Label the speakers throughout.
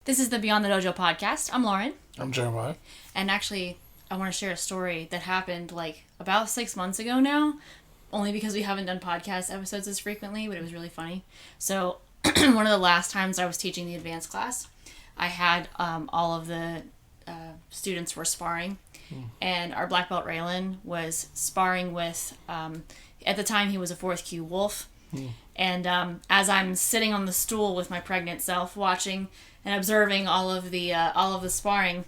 Speaker 1: This is the Beyond the Dojo podcast. I'm Lauren.
Speaker 2: I'm Jeremiah.
Speaker 1: And actually, I want to share a story that happened like about 6 months ago now, only because we haven't done podcast episodes as frequently, but it was really funny. So one of the last times I was teaching the advanced class, I had all of the students were sparring, and our black belt Raylan was sparring with, at the time he was a 4th Q Wolf. And as I'm sitting on the stool with my pregnant self, watching and observing all of the sparring,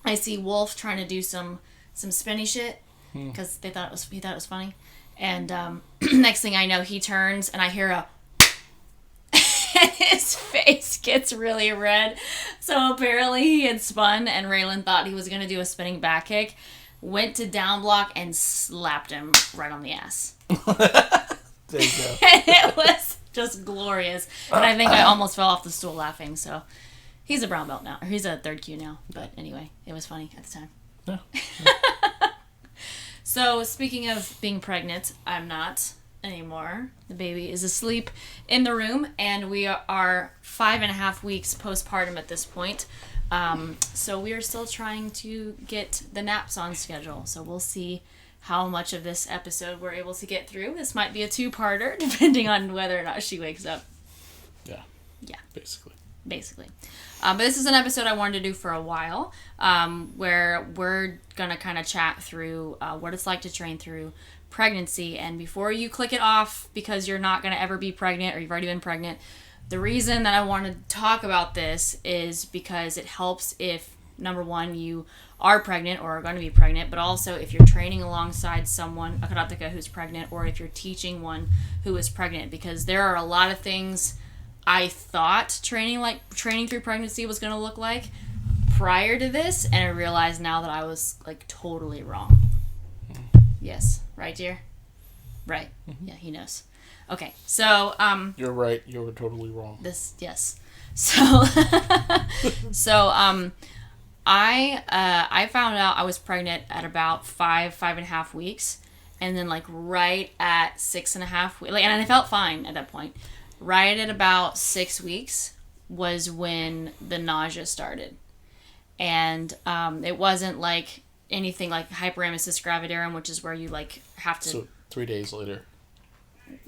Speaker 1: I see Wolf trying to do some spinny shit because he thought it was funny. And next thing I know, he turns and I hear a and his face gets really red. So apparently he had spun and Raylan thought he was going to do a spinning back kick, went to down block and slapped him right on the ass.
Speaker 2: There you go.
Speaker 1: And it was just glorious. And I think I almost fell off the stool laughing. So he's a brown belt now. Or he's a 3rd Q now. But anyway, it was funny at the time.
Speaker 2: Yeah.
Speaker 1: So speaking of being pregnant, I'm not anymore. The baby is asleep in the room. And we are 5.5 weeks postpartum at this point. So we are still trying to get the naps on schedule. So we'll see how much of this episode we're able to get through. This might be a 2-parter, depending on whether or not she wakes up.
Speaker 2: Yeah.
Speaker 1: Yeah.
Speaker 2: Basically.
Speaker 1: But this is an episode I wanted to do for a while, where we're going to kind of chat through what it's like to train through pregnancy. And before you click it off because you're not going to ever be pregnant or you've already been pregnant, the reason that I want to talk about this is because it helps if, number one, you are pregnant or are going to be pregnant, but also if you're training alongside someone, a karateka who's pregnant, or if you're teaching one who is pregnant, because there are a lot of things I thought training through pregnancy was going to look like prior to this, and I realized now that I was like totally wrong. Yes, right, dear? Right. Mm-hmm. Yeah, he knows. Okay, so
Speaker 2: you're right. You were totally wrong.
Speaker 1: Yes. So I found out I was pregnant at about 5.5 weeks, and then like right at 6.5 weeks, and I felt fine at that point. Right at about 6 weeks was when the nausea started, and it wasn't like anything like hyperemesis gravidarum, which is where you like have to.
Speaker 2: So 3 days later.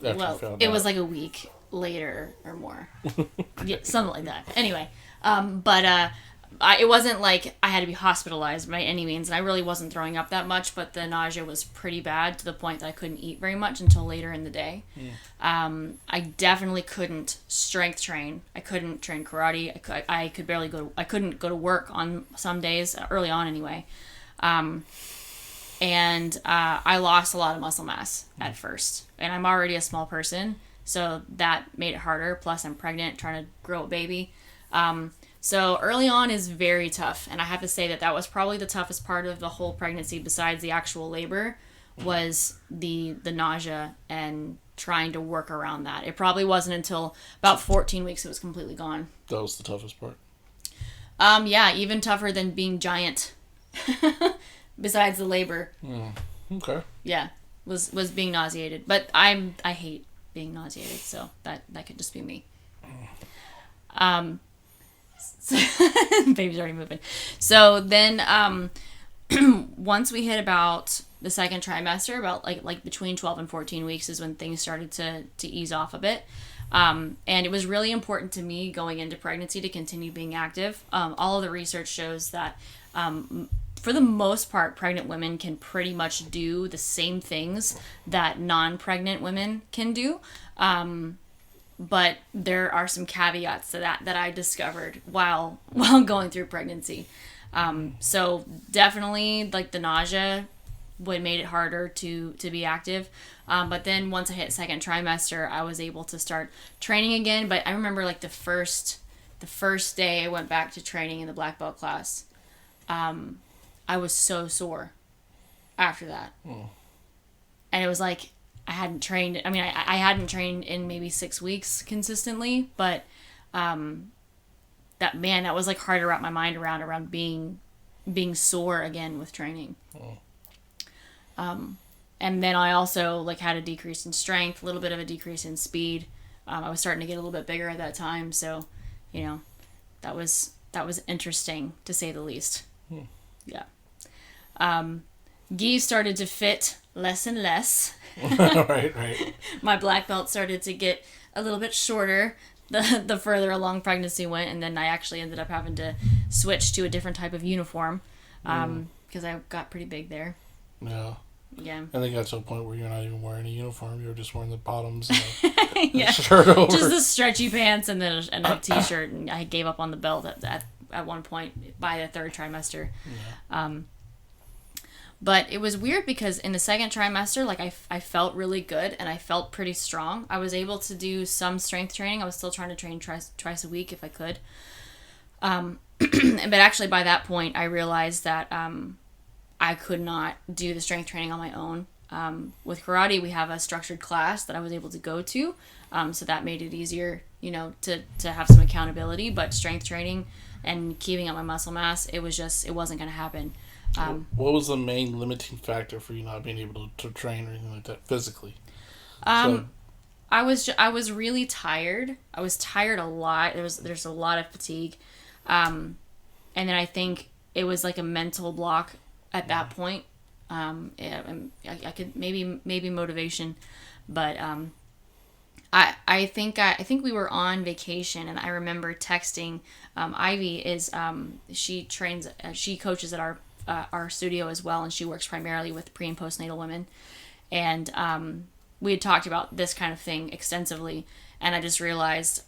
Speaker 1: It was like a week later or more, yeah, something like that. Anyway, it wasn't like I had to be hospitalized by any means, and I really wasn't throwing up that much, but the nausea was pretty bad to the point that I couldn't eat very much until later in the day. I definitely couldn't strength train. I couldn't train karate. I couldn't go to work on some days, early on anyway. And I lost a lot of muscle mass at first. And I'm already a small person, so that made it harder. Plus, I'm pregnant, trying to grow a baby. So early on is very tough. And I have to say that was probably the toughest part of the whole pregnancy, besides the actual labor, was the nausea and trying to work around that. It probably wasn't until about 14 weeks it was completely gone.
Speaker 2: That was the toughest part?
Speaker 1: Yeah, even tougher than being giant. Besides the labor.
Speaker 2: Okay.
Speaker 1: Yeah, was being nauseated. But I hate being nauseated, so that could just be me. So, baby's already moving. So then once we hit about the second trimester, about like between 12 and 14 weeks is when things started to ease off a bit. And it was really important to me going into pregnancy to continue being active. All of the research shows that for the most part, pregnant women can pretty much do the same things that non-pregnant women can do. But there are some caveats to that I discovered while going through pregnancy. So definitely like the nausea made it harder to be active. But then once I hit second trimester, I was able to start training again. But I remember like the first day I went back to training in the black belt class, I was so sore after that. And it was like I hadn't trained. I mean, I hadn't trained in maybe 6 weeks consistently, but that was like hard to wrap my mind around being sore again with training. And then I also like had a decrease in strength, a little bit of a decrease in speed. I was starting to get a little bit bigger at that time, so that was that was interesting, to say the least.
Speaker 2: Hmm.
Speaker 1: Yeah. Gi started to fit less and less.
Speaker 2: Right.
Speaker 1: My black belt started to get a little bit shorter the further along pregnancy went, and then I actually ended up having to switch to a different type of uniform because I got pretty big there.
Speaker 2: Yeah.
Speaker 1: Yeah.
Speaker 2: I think got to a point where you're not even wearing a uniform. You're just wearing the bottoms and
Speaker 1: Yeah.
Speaker 2: a shirt over.
Speaker 1: Just the stretchy pants and then a t-shirt, and I gave up on the belt at one point by the third trimester.
Speaker 2: Yeah.
Speaker 1: But it was weird because in the second trimester, like I felt really good and I felt pretty strong. I was able to do some strength training. I was still trying to train twice a week if I could. But actually by that point, I realized that I could not do the strength training on my own. With karate, we have a structured class that I was able to go to. So that made it easier, to have some accountability. But strength training and keeping up my muscle mass, it wasn't going to happen.
Speaker 2: What was the main limiting factor for you not being able to train or anything like that physically?
Speaker 1: I was really tired. I was tired a lot. There's a lot of fatigue, and then I think it was like a mental block at that point. I could maybe motivation, but I think we were on vacation, and I remember texting. Ivy she coaches at our studio as well, and she works primarily with pre and postnatal women, and we had talked about this kind of thing extensively, and I just realized,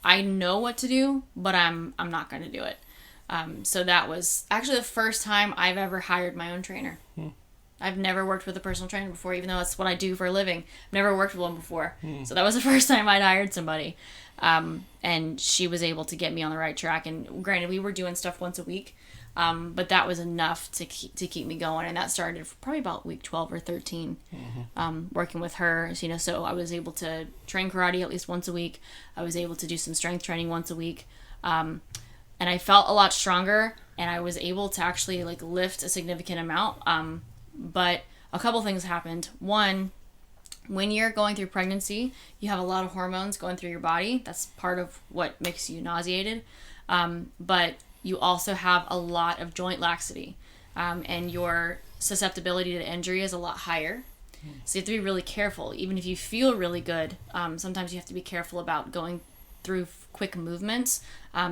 Speaker 1: I know what to do, but I'm not going to do it. So that was actually the first time I've ever hired my own trainer. I've never worked with a personal trainer before, even though that's what I do for a living. I've never worked with one before. So that was the first time I'd hired somebody. And she was able to get me on the right track. And granted, we were doing stuff once a week, but that was enough to keep me going. And that started probably about week 12 or 13, working with her. So I was able to train karate at least once a week. I was able to do some strength training once a week. And I felt a lot stronger, and I was able to actually lift a significant amount. But a couple things happened. One, when you're going through pregnancy, you have a lot of hormones going through your body. That's part of what makes you nauseated. But you also have a lot of joint laxity, and your susceptibility to injury is a lot higher. So you have to be really careful. Even if you feel really good, sometimes you have to be careful about going through quick movements,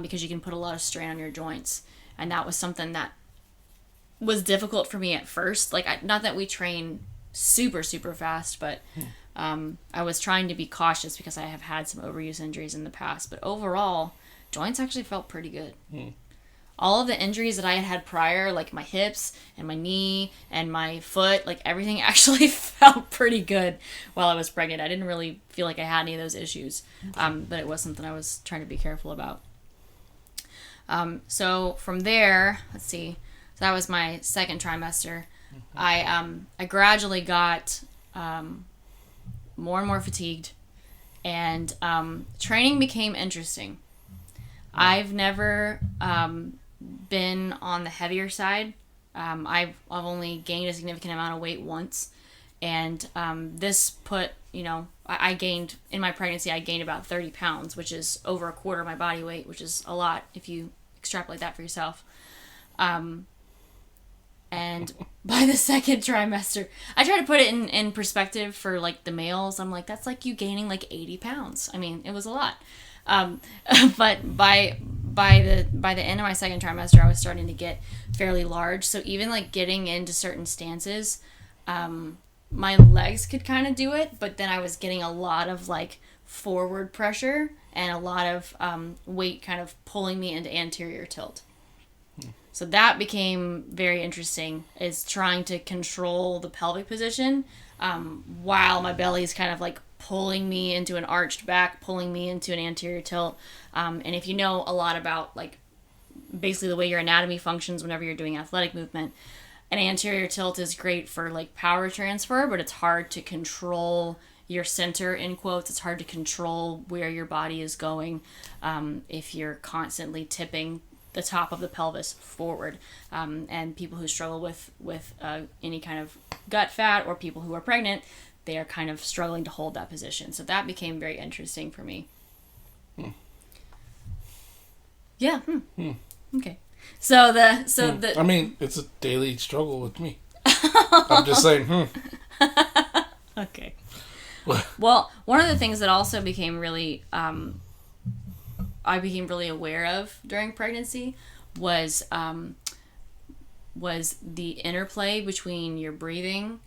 Speaker 1: because you can put a lot of strain on your joints. And that was something that was difficult for me at first. Not that we train super, super fast, but I was trying to be cautious because I have had some overuse injuries in the past. But overall, joints actually felt pretty good. All of the injuries that I had prior, like my hips and my knee and my foot, everything actually felt pretty good while I was pregnant. I didn't really feel like I had any of those issues, but it was something I was trying to be careful about. So from there, let's see. So that was my second trimester. I gradually got more and more fatigued, and training became interesting. I've never been on the heavier side. I've only gained a significant amount of weight once, and this put, I gained, in my pregnancy, I gained about 30 pounds, which is over a quarter of my body weight, which is a lot if you extrapolate that for yourself. And by the second trimester, I try to put it in perspective for the males. I'm that's you gaining 80 pounds. I mean, it was a lot. But by the end of my second trimester, I was starting to get fairly large. So even getting into certain stances, my legs could kind of do it, but then I was getting a lot of forward pressure and a lot of weight kind of pulling me into anterior tilt. So that became very interesting, is trying to control the pelvic position while my belly is kind of pulling me into an arched back, pulling me into an anterior tilt. And if you know a lot about basically the way your anatomy functions whenever you're doing athletic movement, an anterior tilt is great for power transfer, but it's hard to control your center, in quotes. It's hard to control where your body is going if you're constantly tipping the top of the pelvis forward. And people who struggle with any kind of gut fat, or people who are pregnant, they are kind of struggling to hold that position. So that became very interesting for me. Yeah. Okay. So
Speaker 2: I mean, it's a daily struggle with me. I'm just saying,
Speaker 1: Okay. Well, one of the things that also became really, I became really aware of during pregnancy was the interplay between your breathing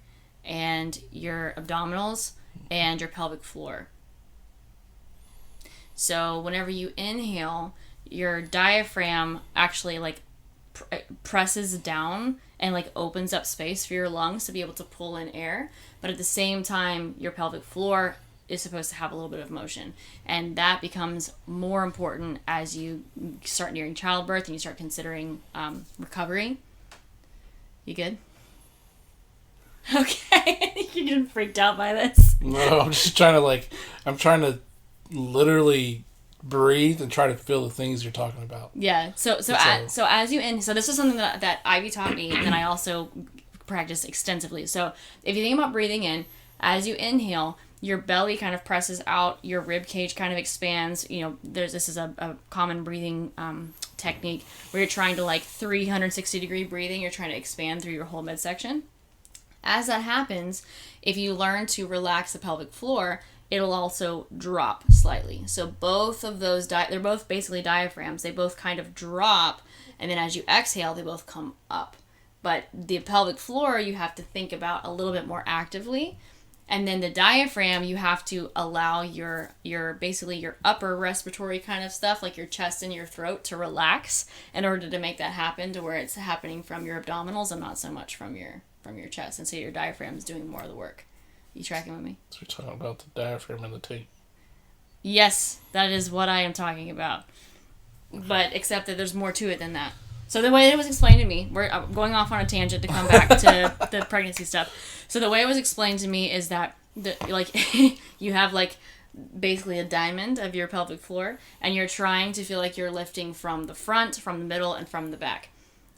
Speaker 1: and your abdominals and your pelvic floor. So whenever you inhale, your diaphragm actually like presses down and like opens up space for your lungs to be able to pull in air, but at the same time your pelvic floor is supposed to have a little bit of motion, and that becomes more important as you start nearing childbirth and you start considering recovery. You good? Okay. You're getting freaked out by this.
Speaker 2: no, I'm just trying to I'm trying to literally breathe and try to feel the things you're talking about.
Speaker 1: Yeah. So as you so this is something that Ivy taught me, and then I also practice extensively. So if you think about breathing in, as you inhale, your belly kind of presses out, your rib cage kind of expands. This is a common breathing technique where you're trying to 360 degree breathing. You're trying to expand through your whole midsection. As that happens, if you learn to relax the pelvic floor, it'll also drop slightly. So both of those, they're both basically diaphragms. They both kind of drop, and then as you exhale, they both come up. But the pelvic floor, you have to think about a little bit more actively. And then the diaphragm, you have to allow your basically your upper respiratory kind of stuff, like your chest and your throat, to relax in order to make that happen to where it's happening from your abdominals and not so much from your chest. And so your diaphragm is doing more of the work. You tracking with me?
Speaker 2: So we're talking about the diaphragm and the tape.
Speaker 1: Yes, that is what I am talking about. But except that there's more to it than that. So the way it was explained to me, we're going off on a tangent to come back to the pregnancy stuff. So the way it was explained to me is that you have basically a diamond of your pelvic floor, and you're trying to feel like you're lifting from the front, from the middle, and from the back.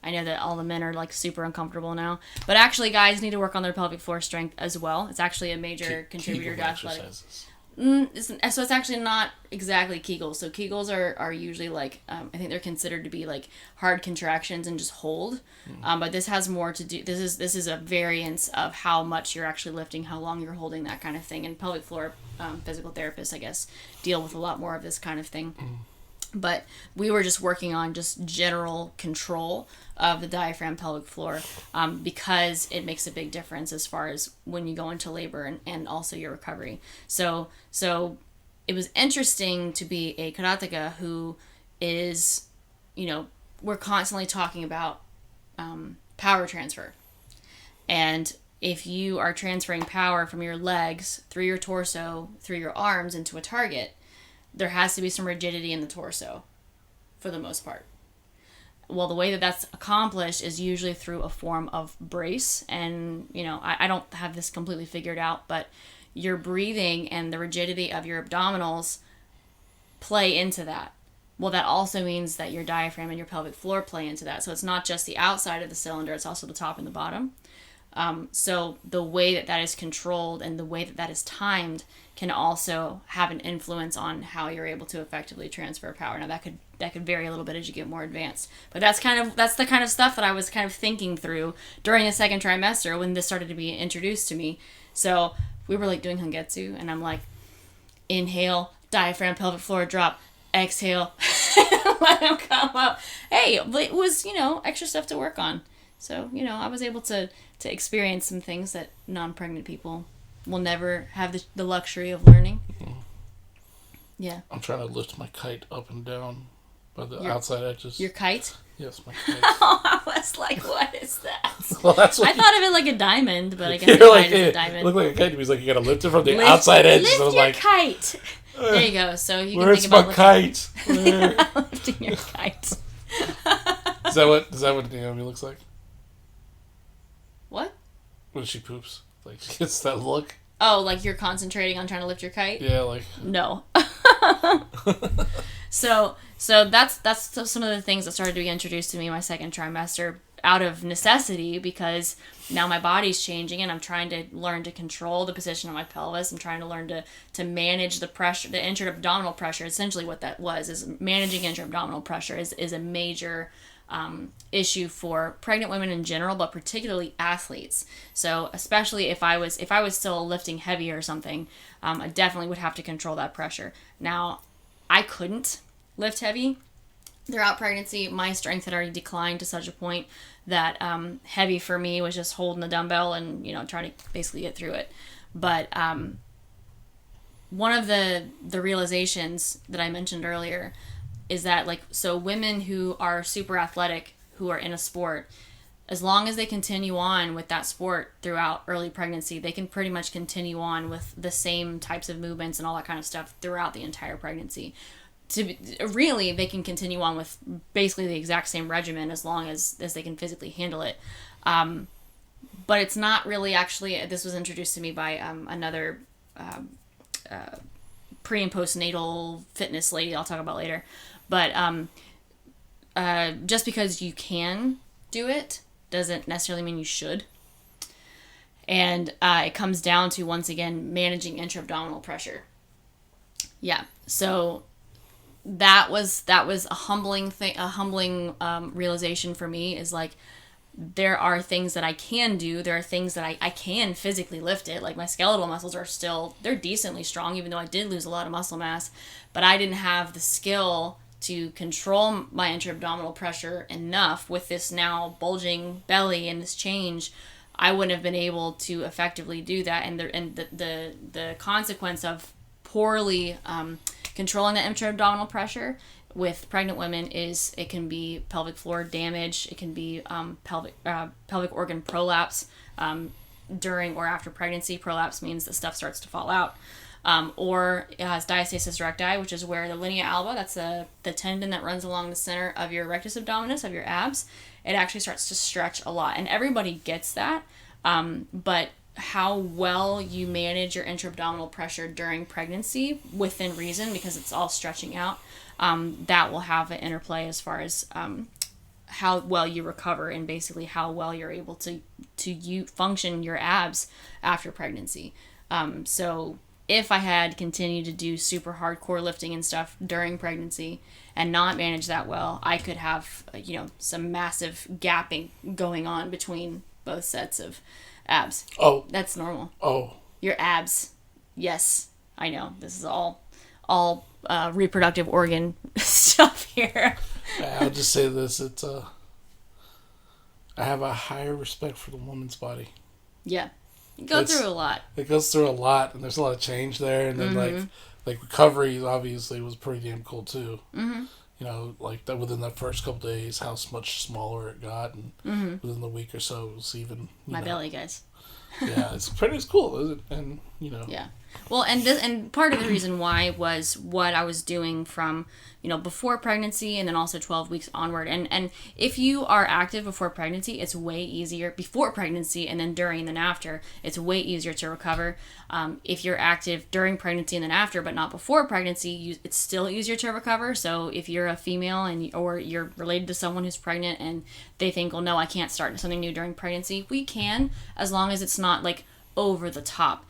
Speaker 1: I know that all the men are super uncomfortable now, but actually guys need to work on their pelvic floor strength as well. It's actually a major contributor to athletics. So it's actually not exactly Kegels. So Kegels are usually I think they're considered to be hard contractions and just hold. But this has more to do. This is a variance of how much you're actually lifting, how long you're holding, that kind of thing. And pelvic floor physical therapists, I guess, deal with a lot more of this kind of thing. But we were just working on just general control of the diaphragm pelvic floor because it makes a big difference as far as when you go into labor and also your recovery. So it was interesting to be a karateka who is, we're constantly talking about power transfer. And if you are transferring power from your legs through your torso, through your arms into a target, there has to be some rigidity in the torso for the most part. Well, the way that that's accomplished is usually through a form of brace. And, I don't have this completely figured out, but your breathing and the rigidity of your abdominals play into that. Well, that also means that your diaphragm and your pelvic floor play into that. So it's not just the outside of the cylinder, it's also the top and the bottom. So the way that is controlled and the way that is timed can also have an influence on how you're able to effectively transfer power. Now that could vary a little bit as you get more advanced, but that's the kind of stuff that I was kind of thinking through during the second trimester when this started to be introduced to me. So we were doing Hangetsu, and I'm inhale, diaphragm, pelvic floor drop, exhale, let them come up. Hey, it was extra stuff to work on. So I was able to experience some things that non-pregnant people will never have the luxury of learning. Mm-hmm. Yeah.
Speaker 2: I'm trying to lift my kite up and down by the outside edges.
Speaker 1: Your kite?
Speaker 2: Yes, my kite.
Speaker 1: Oh, I was like, what is that?
Speaker 2: Well, that's what
Speaker 1: I thought of it like a diamond, but I guess a kite is a diamond.
Speaker 2: It looked like a kite. He was like, you gotta lift it from the outside edges.
Speaker 1: Lift your kite. There you go. So you can
Speaker 2: think about
Speaker 1: kite?
Speaker 2: Lifting
Speaker 1: your kite.
Speaker 2: Is that what Naomi looks like?
Speaker 1: What?
Speaker 2: When she poops. She gets that look.
Speaker 1: Oh, you're concentrating on trying to lift your kite?
Speaker 2: Yeah,
Speaker 1: No. So So that's some of the things that started to be introduced to me my second trimester out of necessity, because now my body's changing and I'm trying to learn to control the position of my pelvis. I'm trying to learn to manage the pressure, the intra-abdominal pressure. Essentially what that was is managing intra-abdominal pressure is a major issue for pregnant women in general, but particularly athletes. So especially if I was still lifting heavy or something, I definitely would have to control that pressure. Now, I couldn't lift heavy throughout pregnancy. My strength had already declined to such a point that heavy for me was just holding the dumbbell and trying to basically get through it. But one of the realizations that I mentioned earlier is that, like, so women who are super athletic, who are in a sport, as long as they continue on with that sport throughout early pregnancy, they can pretty much continue on with the same types of movements and all that kind of stuff throughout the entire pregnancy. Really, they can continue on with basically the exact same regimen as long as they can physically handle it. But it's not really actually, this was introduced to me by another pre and postnatal fitness lady I'll talk about later. But just because you can do it doesn't necessarily mean you should. And it comes down to, once again, managing intra-abdominal pressure. Yeah, so that was a humbling thing, realization for me, is like, there are things that I can do. There are things that I can physically lift it. Like, my skeletal muscles are still, they're decently strong, even though I did lose a lot of muscle mass. But I didn't have the skill to control my intra-abdominal pressure enough with this now bulging belly and this change. I wouldn't have been able to effectively do that. And the consequence of poorly controlling the intra-abdominal pressure with pregnant women is it can be pelvic floor damage. It can be pelvic organ prolapse during or after pregnancy. Prolapse means that stuff starts to fall out. Or it has diastasis recti, which is where the linea alba, that's the tendon that runs along the center of your rectus abdominis, of your abs, it actually starts to stretch a lot. And everybody gets that, but how well you manage your intra-abdominal pressure during pregnancy, within reason, because it's all stretching out, that will have an interplay as far as how well you recover and basically how well you're able to function your abs after pregnancy. So if I had continued to do super hardcore lifting and stuff during pregnancy and not manage that well, I could have, some massive gapping going on between both sets of abs.
Speaker 2: Oh.
Speaker 1: That's normal.
Speaker 2: Oh.
Speaker 1: Your abs. Yes, I know. This is all reproductive organ stuff here.
Speaker 2: I'll just say this. I have a higher respect for the woman's body.
Speaker 1: Yeah. You go through a lot.
Speaker 2: It goes through a lot, and there's a lot of change there. And then, like recovery obviously was pretty damn cool, too. Mm-hmm. Like that within that first couple days, how much smaller it got, and within the week or so, it was even...
Speaker 1: My belly, guys.
Speaker 2: Yeah, it's cool, isn't it? And,
Speaker 1: Yeah. Well, and part of the reason why was what I was doing from, before pregnancy and then also 12 weeks onward. And if you are active before pregnancy, it's way easier before pregnancy, and then during and then after, it's way easier to recover. If you're active during pregnancy and then after, but not before pregnancy, it's still easier to recover. So if you're a female or you're related to someone who's pregnant and they think, well, no, I can't start something new during pregnancy, we can, as long as it's not like over the top.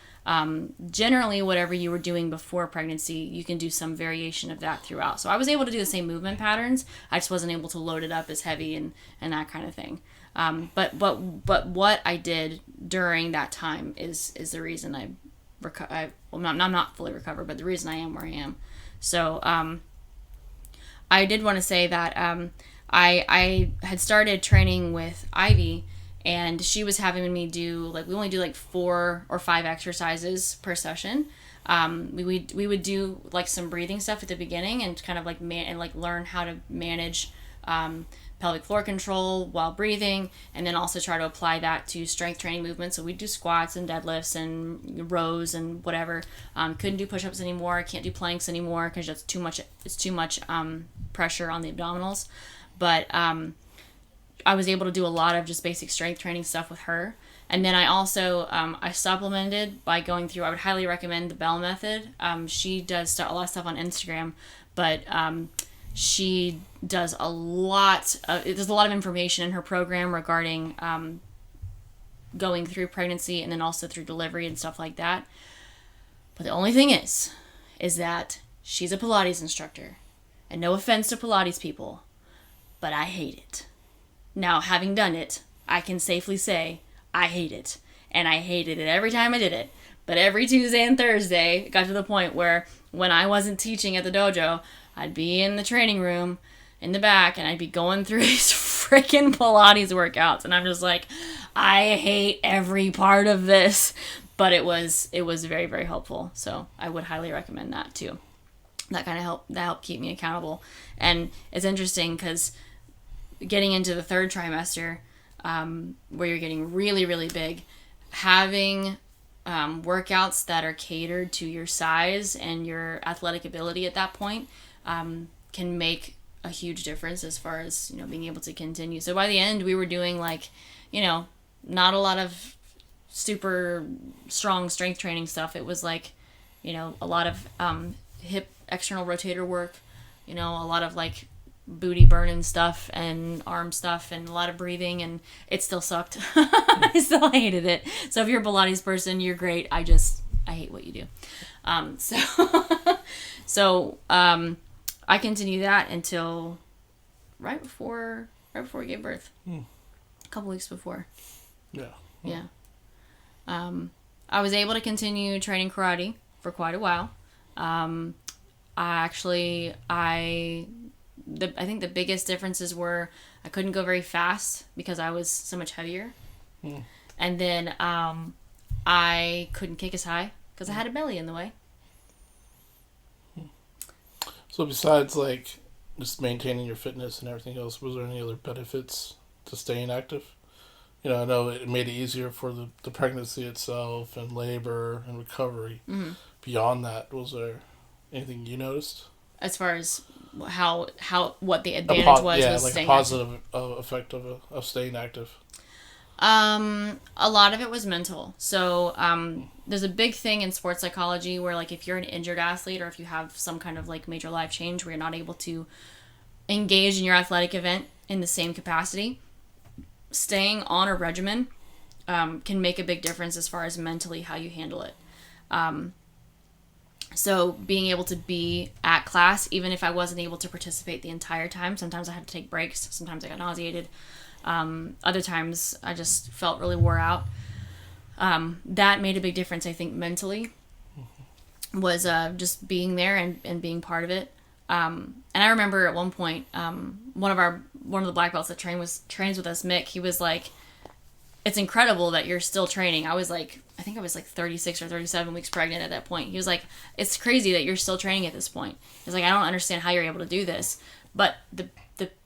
Speaker 1: Generally, whatever you were doing before pregnancy, you can do some variation of that throughout. So I was able to do the same movement patterns. I just wasn't able to load it up as heavy and that kind of thing. But what I did during that time is the reason I'm not fully recovered, but the reason I am where I am. So I did want to say that I had started training with Ivy. And she was having me do, we only do 4 or 5 exercises per session. We would do some breathing stuff at the beginning and kind of learn how to manage pelvic floor control while breathing, and then also try to apply that to strength training movements. So we do squats and deadlifts and rows and whatever. Couldn't do push-ups anymore. Can't do planks anymore because that's too much. It's too much pressure on the abdominals. But I was able to do a lot of just basic strength training stuff with her. And then I also, I supplemented by going through, I would highly recommend the Bell Method. She does a lot of stuff on Instagram, but She does a lot there's a lot of information in her program regarding going through pregnancy and then also through delivery and stuff like that. But the only thing is that she's a Pilates instructor. And no offense to Pilates people, but I hate it. Now, having done it, I can safely say I hate it. And I hated it every time I did it. But every Tuesday and Thursday, it got to the point where when I wasn't teaching at the dojo, I'd be in the training room in the back and I'd be going through these freaking Pilates workouts. And I'm just like, I hate every part of this. But it was very, very helpful. So I would highly recommend that too. That helped keep me accountable. And it's interesting because getting into the third trimester, where you're getting really, really big, having workouts that are catered to your size and your athletic ability at that point can make a huge difference as far as, being able to continue. So by the end, we were doing not a lot of super strong strength training stuff. It was a lot of hip external rotator work, a lot of booty burning stuff and arm stuff and a lot of breathing, and it still sucked. I still hated it. So if you're a Pilates person, you're great. I hate what you do. So I continued that until right before we gave birth. A couple weeks before.
Speaker 2: Yeah.
Speaker 1: Yeah. I was able to continue training karate for quite a while. I think the biggest differences were I couldn't go very fast because I was so much heavier. And then I couldn't kick as high because I had a belly in the way.
Speaker 2: So besides just maintaining your fitness and everything else, was there any other benefits to staying active? I know it made it easier for the pregnancy itself and labor and recovery. Mm-hmm. Beyond that, was there anything you noticed?
Speaker 1: As far as what the advantage was
Speaker 2: staying a positive effect of staying active.
Speaker 1: A lot of it was mental. So there's a big thing in sports psychology where if you're an injured athlete or if you have some kind of major life change where you're not able to engage in your athletic event in the same capacity, staying on a regimen can make a big difference as far as mentally how you handle it. So being able to be at class, even if I wasn't able to participate the entire time, sometimes I had to take breaks, sometimes I got nauseated, other times I just felt really wore out. That made a big difference, I think, mentally, was just being there and being part of it. And I remember at one point, one of the black belts that trains with us, Mick, he was like, it's incredible that you're still training. I think I was 36 or 37 weeks pregnant at that point. He was like, it's crazy that you're still training at this point. He's like, I don't understand how you're able to do this. But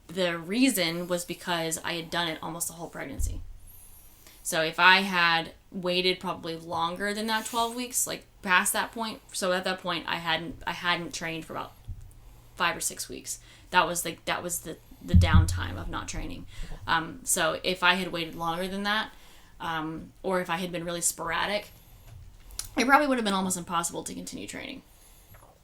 Speaker 1: the reason was because I had done it almost the whole pregnancy. So if I had waited probably longer than that 12 weeks, past that point, so at that point I hadn't trained for about 5 or 6 weeks. That was the downtime of not training. So if I had waited longer than that, or if I had been really sporadic, it probably would have been almost impossible to continue training.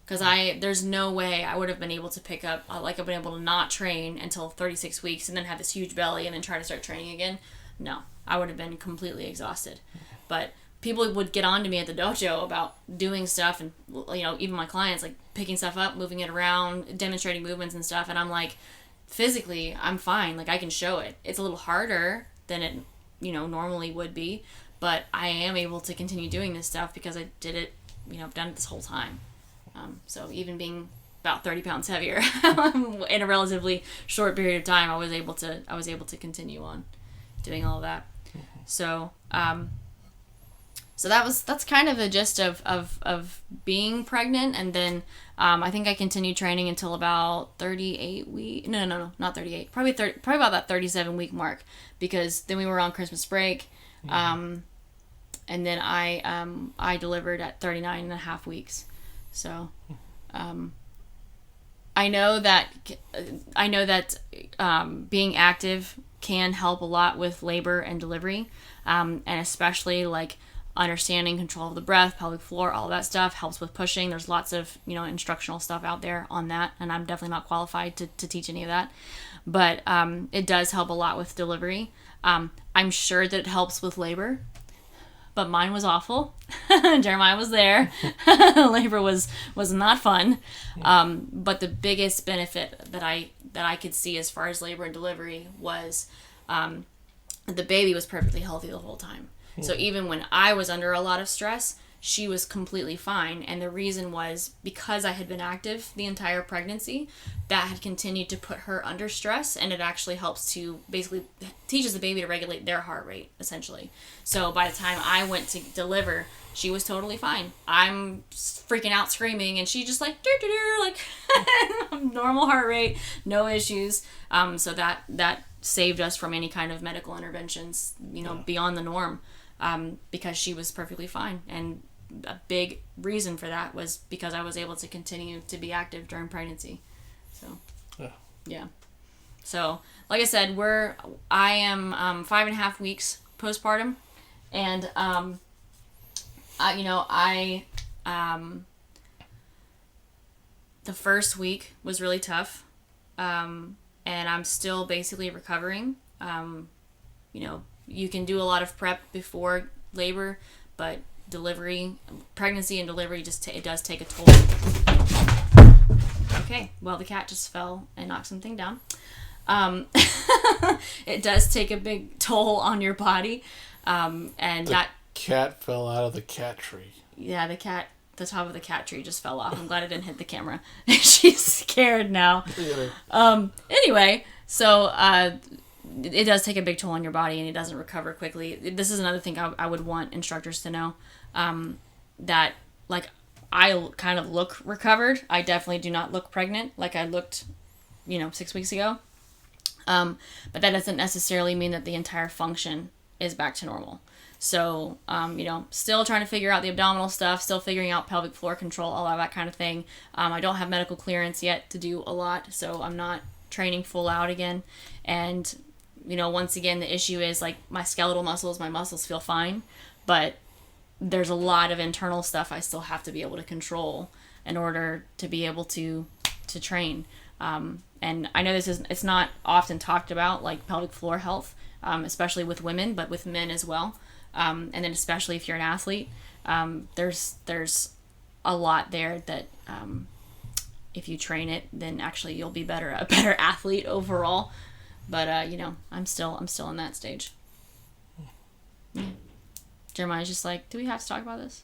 Speaker 1: Because there's no way I would have been able to pick up, I've been able to not train until 36 weeks and then have this huge belly and then try to start training again. No, I would have been completely exhausted. But people would get on to me at the dojo about doing stuff, and even my clients, picking stuff up, moving it around, demonstrating movements and stuff, and I'm like, physically I'm fine, I can show it. It's a little harder than it normally would be, but I am able to continue doing this stuff because I did it, I've done it this whole time. So even being about 30 pounds heavier in a relatively short period of time, I was able to continue on doing all of that. So that's kind of the gist of being pregnant. And then I think I continued training until about 38 weeks. No, not 38. Probably about that 37 week mark, because then we were on Christmas break. And then I delivered at 39 and a half weeks. So I know that being active can help a lot with labor and delivery, and especially understanding control of the breath, pelvic floor, all of that stuff helps with pushing. There's lots of, instructional stuff out there on that, and I'm definitely not qualified to teach any of that. But it does help a lot with delivery. I'm sure that it helps with labor, but mine was awful. Jeremiah was there. Labor was not fun. But the biggest benefit that I could see as far as labor and delivery was the baby was perfectly healthy the whole time. So even when I was under a lot of stress, she was completely fine. And the reason was because I had been active the entire pregnancy, that had continued to put her under stress, and it actually helps to basically teaches the baby to regulate their heart rate, essentially. So by the time I went to deliver, she was totally fine. I'm freaking out screaming, and she just like, like normal heart rate, no issues. So that saved us from any kind of medical interventions, beyond the norm, because she was perfectly fine. And a big reason for that was because I was able to continue to be active during pregnancy. So, yeah. So, like I said, I am 5.5 weeks postpartum, and the first week was really tough, and I'm still basically recovering. You can do a lot of prep before labor, but pregnancy and delivery it does take a toll. Okay, well, the cat just fell and knocked something down. It does take a big toll on your body, and the
Speaker 2: cat fell out of the cat tree.
Speaker 1: Yeah, the top of the cat tree just fell off. I'm glad it didn't hit the camera. She's scared now. Anyway, so it does take a big toll on your body, and it doesn't recover quickly. This is another thing I would want instructors to know, that, like, I kind of look recovered. I definitely do not look pregnant like I looked, 6 weeks ago. But that doesn't necessarily mean that the entire function is back to normal. So, still trying to figure out the abdominal stuff, still figuring out pelvic floor control, all of that kind of thing. I don't have medical clearance yet to do a lot, so I'm not training full out again. And, once again, the issue is, like, my skeletal muscles, my muscles feel fine, but there's a lot of internal stuff I still have to be able to control in order to be able to train. And I know it's not often talked about, like pelvic floor health, especially with women, but with men as well. And then especially if you're an athlete, there's a lot there that if you train it, then actually you'll be a better athlete overall. But I'm still in that stage. Yeah. Jeremiah's just like, do we have to talk about this?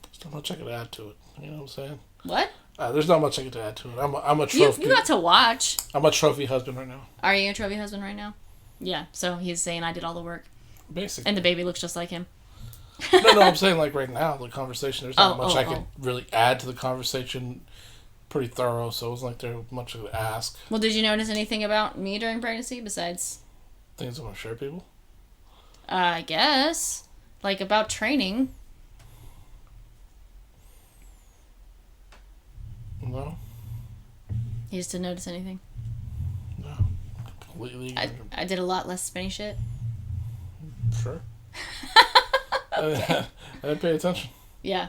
Speaker 2: There's not much I could add to it. You know what I'm saying?
Speaker 1: What?
Speaker 2: There's not much I could add to it. I'm a trophy.
Speaker 1: You got to watch.
Speaker 2: I'm a trophy husband right now.
Speaker 1: Are you a trophy husband right now? Yeah. So he's saying I did all the work.
Speaker 2: Basically.
Speaker 1: And the baby looks just like him.
Speaker 2: No, I'm saying, like, right now, the conversation, there's not much I could really add to the conversation. Pretty thorough, so it wasn't like there was much I could ask.
Speaker 1: Well, did you notice anything about me during pregnancy besides
Speaker 2: things I want to share, people?
Speaker 1: I guess. Like, about training.
Speaker 2: No.
Speaker 1: You just didn't notice anything?
Speaker 2: No. Completely.
Speaker 1: I did a lot less spinny shit.
Speaker 2: Sure. I didn't pay attention.
Speaker 1: Yeah.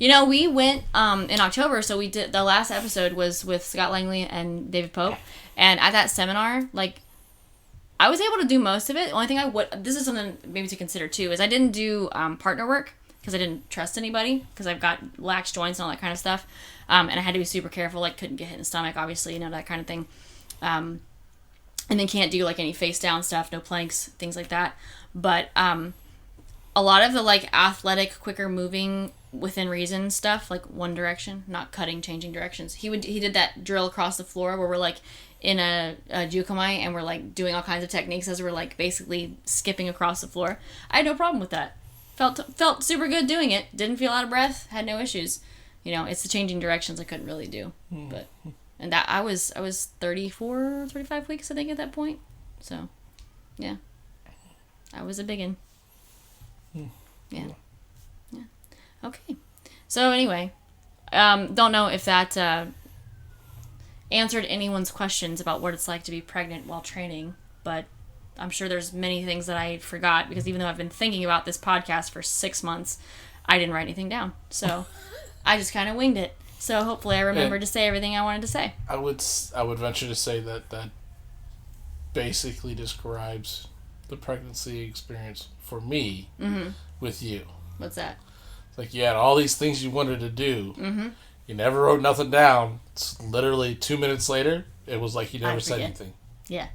Speaker 1: We went in October, so we did, the last episode was with Scott Langley and David Pope, and at that seminar, like, I was able to do most of it. The only thing this is something maybe to consider too, is I didn't do partner work because I didn't trust anybody, because I've got lax joints and all that kind of stuff, and I had to be super careful, like, couldn't get hit in the stomach, obviously, that kind of thing, and then can't do, like, any face down stuff, no planks, things like that, but a lot of the, like, athletic, quicker moving, within reason stuff, like one direction, not cutting, changing directions. He did that drill across the floor where we're, like, in a jukomai, and we're, like, doing all kinds of techniques as we're, like, basically skipping across the floor. I had no problem with that. Felt super good doing it. Didn't feel out of breath. Had no issues. It's the changing directions I couldn't really do. But and that I was 34, 35 weeks, I think, at that point. So, yeah. I was a biggin. Yeah. Okay. So anyway, don't know if that answered anyone's questions about what it's like to be pregnant while training, but I'm sure there's many things that I forgot, because even though I've been thinking about this podcast for 6 months, I didn't write anything down. So I just kind of winged it. So hopefully I remember to say everything I wanted to say.
Speaker 2: I would venture to say that basically describes the pregnancy experience for me with you.
Speaker 1: What's that?
Speaker 2: It's like you had all these things you wanted to do. You never wrote nothing down. It's literally 2 minutes later, it was like you never said anything.
Speaker 1: Yeah.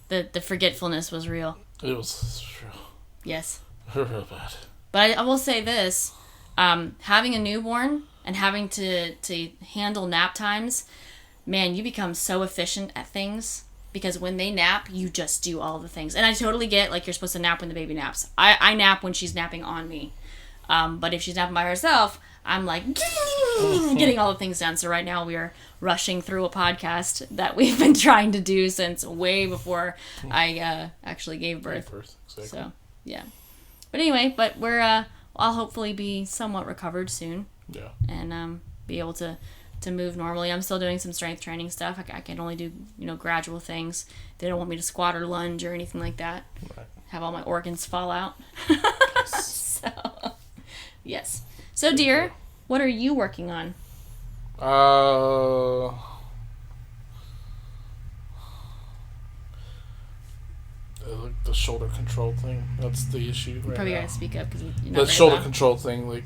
Speaker 1: The forgetfulness was real.
Speaker 2: It was real.
Speaker 1: Yes.
Speaker 2: Real bad.
Speaker 1: But I will say this. Having a newborn and having to handle nap times, man, you become so efficient at things, because when they nap, you just do all the things. And I totally get, like, you're supposed to nap when the baby naps. I nap when she's napping on me. But if she's napping by herself, I'm like getting all the things done. So right now we are rushing through a podcast that we've been trying to do since way before I actually gave birth.
Speaker 2: Exactly.
Speaker 1: So, yeah. But anyway, we're I'll hopefully be somewhat recovered soon.
Speaker 2: Yeah.
Speaker 1: And be able to move normally. I'm still doing some strength training stuff. I can only do, gradual things. They don't want me to squat or lunge or anything like that.
Speaker 2: Right.
Speaker 1: Have all my organs fall out. So, yes. So, dear, what are you working on?
Speaker 2: The shoulder control thing. That's the issue right
Speaker 1: Probably
Speaker 2: now.
Speaker 1: gotta speak up because you're not
Speaker 2: The
Speaker 1: very
Speaker 2: shoulder
Speaker 1: loud.
Speaker 2: control thing, like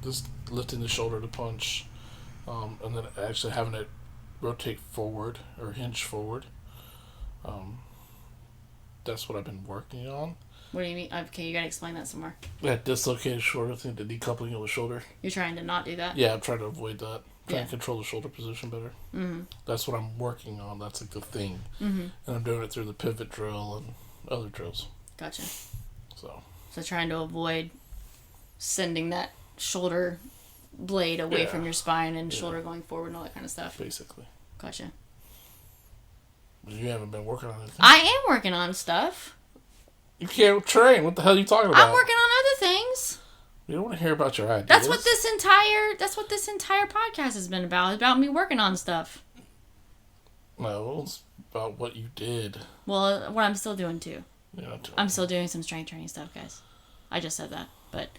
Speaker 2: just lifting the shoulder to punch, and then actually having it rotate forward or hinge forward. That's what I've been working on.
Speaker 1: What do you mean? Okay, you gotta explain that some more.
Speaker 2: That dislocated shoulder thing, the decoupling of the shoulder.
Speaker 1: You're trying to not do that?
Speaker 2: Yeah, I'm trying to avoid that. Trying
Speaker 1: Yeah.
Speaker 2: to control the shoulder position better.
Speaker 1: Mm-hmm.
Speaker 2: That's what I'm working on. That's like the thing.
Speaker 1: Mm-hmm.
Speaker 2: And I'm doing it through the pivot drill and other drills.
Speaker 1: Gotcha.
Speaker 2: So
Speaker 1: trying to avoid sending that shoulder blade away from your spine and shoulder going forward and all that kind of stuff.
Speaker 2: basically.
Speaker 1: Gotcha.
Speaker 2: You haven't been working on anything.
Speaker 1: I am working on stuff.
Speaker 2: You can't train. What the hell are you talking about?
Speaker 1: I'm working on other things.
Speaker 2: We don't want to hear about your ideas.
Speaker 1: That's what this entire podcast has been about. It's about me working on stuff.
Speaker 2: No, it's about what you did.
Speaker 1: Well, what I'm still doing too.
Speaker 2: You're not doing
Speaker 1: I'm still doing some strength training stuff, guys. I just said that, but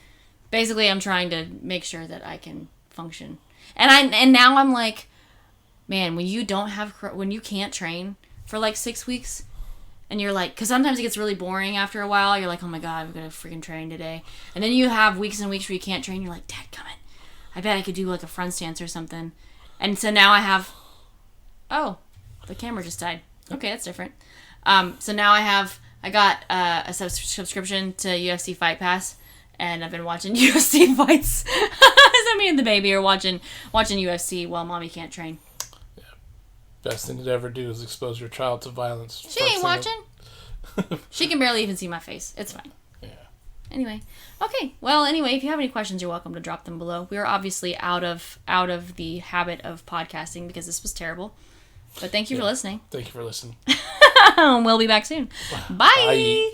Speaker 1: basically, I'm trying to make sure that I can function. And now I'm like, man, when you can't train for like 6 weeks, and you're like, because sometimes it gets really boring after a while. You're like, oh my god, I'm gonna freaking train today. And then you have weeks and weeks where you can't train. You're like, dadgummit, I bet I could do like a front stance or something. And so now I have, oh, the camera just died. Okay, that's different. So now I got a subscription to UFC Fight Pass, and I've been watching UFC fights. So me and the baby are watching UFC while mommy can't train.
Speaker 2: Best thing to ever do is expose your child to violence.
Speaker 1: She ain't watching. She can barely even see my face. It's fine.
Speaker 2: Yeah.
Speaker 1: Anyway. Okay. Well, anyway, if you have any questions, you're welcome to drop them below. We are obviously out of the habit of podcasting because this was terrible. But thank you for listening.
Speaker 2: Thank you for listening.
Speaker 1: We'll be back soon. Bye.
Speaker 2: Bye.